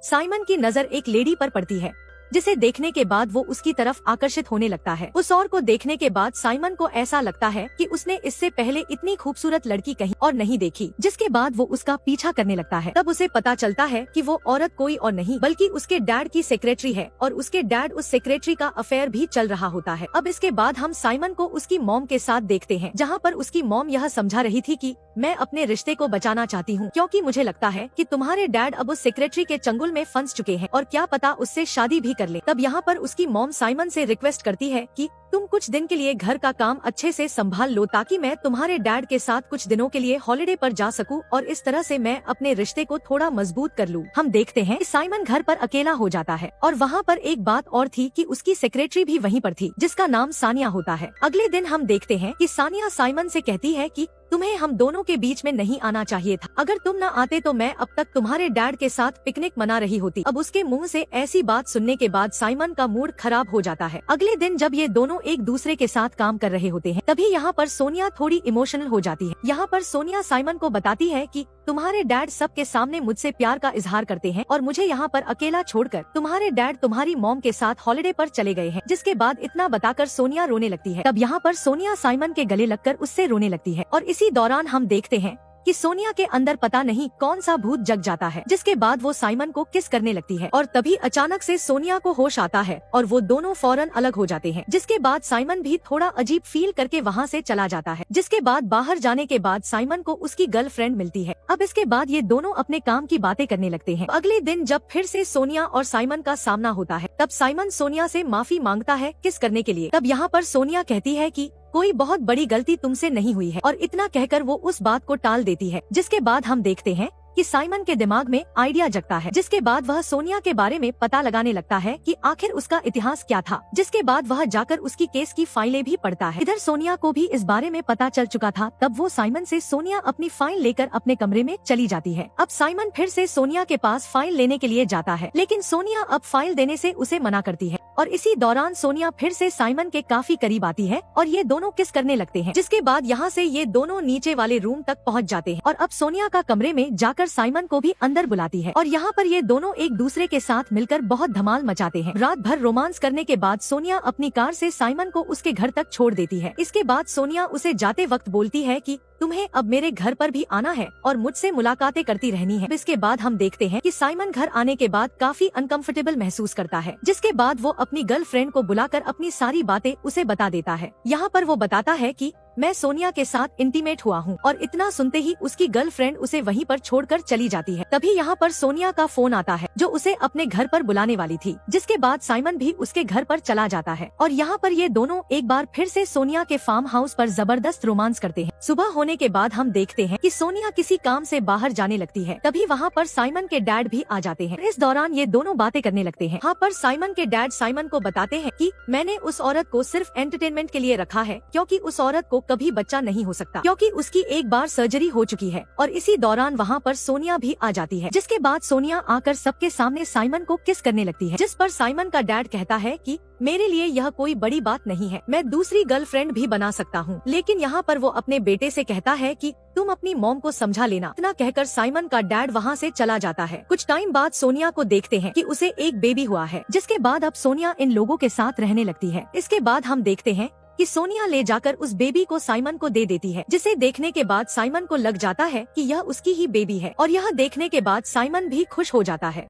Simon की नजर एक लेडी पर पड़ती है जिसे देखने के बाद वो उसकी तरफ आकर्षित होने लगता है। उस औरत को देखने के बाद साइमन को ऐसा लगता है कि उसने इससे पहले इतनी खूबसूरत लड़की कहीं और नहीं देखी, जिसके बाद वो उसका पीछा करने लगता है। तब उसे पता चलता है कि वो औरत कोई और नहीं बल्कि उसके डैड की सेक्रेटरी है और उसके डैड उस सेक्रेटरी का अफेयर भी चल रहा होता है। अब इसके बाद हम साइमन को उसकी मॉम के साथ देखते हैं, जहाँ पर उसकी मॉम यह समझा रही थी कि मैं अपने रिश्ते को बचाना चाहती हूँ क्योंकि मुझे लगता है कि तुम्हारे डैड अब उस सेक्रेटरी के चंगुल में फंस चुके हैं और क्या पता उससे शादी भी कर ले। तब यहाँ पर उसकी मॉम साइमन से रिक्वेस्ट करती है कि तुम कुछ दिन के लिए घर का काम अच्छे से संभाल लो ताकि मैं तुम्हारे डैड के साथ कुछ दिनों के लिए हॉलिडे पर जा सकूं और इस तरह से मैं अपने रिश्ते को थोड़ा मजबूत कर लूं। हम देखते हैं कि साइमन घर पर अकेला हो जाता है और वहाँ पर एक बात और थी कि उसकी सेक्रेटरी भी वहीं पर थी जिसका नाम सानिया होता है। अगले दिन हम देखते हैं कि सानिया साइमन से कहती है कि तुम्हें हम दोनों के बीच में नहीं आना चाहिए था। अगर तुम न आते तो मैं अब तक तुम्हारे डैड के साथ पिकनिक मना रही होती। अब उसके मुंह से ऐसी बात सुनने के बाद साइमन का मूड खराब हो जाता है। अगले दिन जब ये दोनों एक दूसरे के साथ काम कर रहे होते हैं तभी यहाँ पर सोनिया थोड़ी इमोशनल हो जाती है। यहाँ पर सोनिया साइमन को बताती है कि तुम्हारे डैड सबके सामने मुझसे प्यार का इजहार करते हैं और मुझे यहाँ पर अकेला छोड़कर तुम्हारे डैड तुम्हारी मॉम के साथ हॉलिडे पर चले गए हैं। जिसके बाद इतना बताकर सोनिया रोने लगती है। तब यहाँ पर सोनिया साइमन के गले लगकर उससे रोने लगती है और इसी दौरान हम देखते हैं कि सोनिया के अंदर पता नहीं कौन सा भूत जग जाता है, जिसके बाद वो साइमन को किस करने लगती है और तभी अचानक से सोनिया को होश आता है और वो दोनों फौरन अलग हो जाते हैं। जिसके बाद साइमन भी थोड़ा अजीब फील करके वहाँ से चला जाता है। जिसके बाद बाहर जाने के बाद साइमन को उसकी गर्लफ्रेंड मिलती है। अब इसके बाद ये दोनों अपने काम की बातें करने लगते हैं। अगले दिन जब फिर से सोनिया और साइमन का सामना होता है तब साइमन सोनिया से माफी मांगता है किस करने के लिए। तब यहाँ पर सोनिया कहती है कि कोई बहुत बड़ी गलती तुमसे नहीं हुई है और इतना कहकर वो उस बात को टाल देती है। जिसके बाद हम देखते हैं कि साइमन के दिमाग में आइडिया जगता है। जिसके बाद वह सोनिया के बारे में पता लगाने लगता है कि आखिर उसका इतिहास क्या था। जिसके बाद वह जाकर उसकी केस की फाइलें भी पढ़ता है। इधर सोनिया को भी इस बारे में पता चल चुका था। तब वो साइमन से सोनिया अपनी फाइल लेकर अपने कमरे में चली जाती है। अब साइमन फिर से सोनिया के पास फाइल लेने के लिए जाता है, लेकिन सोनिया अब फाइल देने से उसे मना करती है और इसी दौरान सोनिया फिर से साइमन के काफी करीब आती है और ये दोनों किस करने लगते हैं। जिसके बाद यहाँ से ये दोनों नीचे वाले रूम तक पहुँच जाते हैं और अब सोनिया का कमरे में जाकर साइमन को भी अंदर बुलाती है और यहाँ पर ये दोनों एक दूसरे के साथ मिलकर बहुत धमाल मचाते हैं। रात भर रोमांस करने के बाद सोनिया अपनी कार से साइमन को उसके घर तक छोड़ देती है। इसके बाद सोनिया उसे जाते वक्त बोलती है कि तुम्हें अब मेरे घर पर भी आना है और मुझसे मुलाकातें करती रहनी है। इसके बाद हम देखते हैं कि साइमन घर आने के बाद काफी अनकंफर्टेबल महसूस करता है। जिसके बाद वो अपनी गर्लफ्रेंड को बुलाकर अपनी सारी बातें उसे बता देता है। यहाँ पर वो बताता है कि मैं सोनिया के साथ इंटीमेट हुआ हूँ और इतना सुनते ही उसकी गर्लफ्रेंड उसे वहीं पर छोड़कर चली जाती है। तभी यहाँ पर सोनिया का फोन आता है जो उसे अपने घर पर बुलाने वाली थी। जिसके बाद साइमन भी उसके घर पर चला जाता है और यहाँ पर ये दोनों एक बार फिर से सोनिया के फार्म हाउस पर जबरदस्त रोमांस करते हैं। सुबह होने के बाद हम देखते हैं कि सोनिया किसी काम से बाहर जाने लगती है। तभी वहाँ पर साइमन के डैड भी आ जाते हैं। इस दौरान ये दोनों बातें करने लगते हैं। यहाँ पर साइमन के डैड साइमन को बताते हैं कि मैंने उस औरत को सिर्फ एंटरटेनमेंट के लिए रखा है क्योंकि उस औरत को कभी बच्चा नहीं हो सकता क्योंकि उसकी एक बार सर्जरी हो चुकी है। और इसी दौरान वहाँ पर सोनिया भी आ जाती है। जिसके बाद सोनिया आकर सबके सामने साइमन को किस करने लगती है। जिस पर साइमन का डैड कहता है कि मेरे लिए यह कोई बड़ी बात नहीं है, मैं दूसरी गर्लफ्रेंड भी बना सकता हूँ। लेकिन यहाँ पर वो अपने बेटे से कहता है कि तुम अपनी मॉम को समझा लेना। इतना कहकर साइमन का डैड वहाँ से चला जाता है। कुछ टाइम बाद सोनिया को देखते हैं कि उसे एक बेबी हुआ है। जिसके बाद अब सोनिया इन लोगों के साथ रहने लगती है। इसके बाद हम देखते हैं कि सोनिया ले जाकर उस बेबी को साइमन को दे देती है, जिसे देखने के बाद साइमन को लग जाता है कि यह उसकी ही बेबी है और यह देखने के बाद साइमन भी खुश हो जाता है।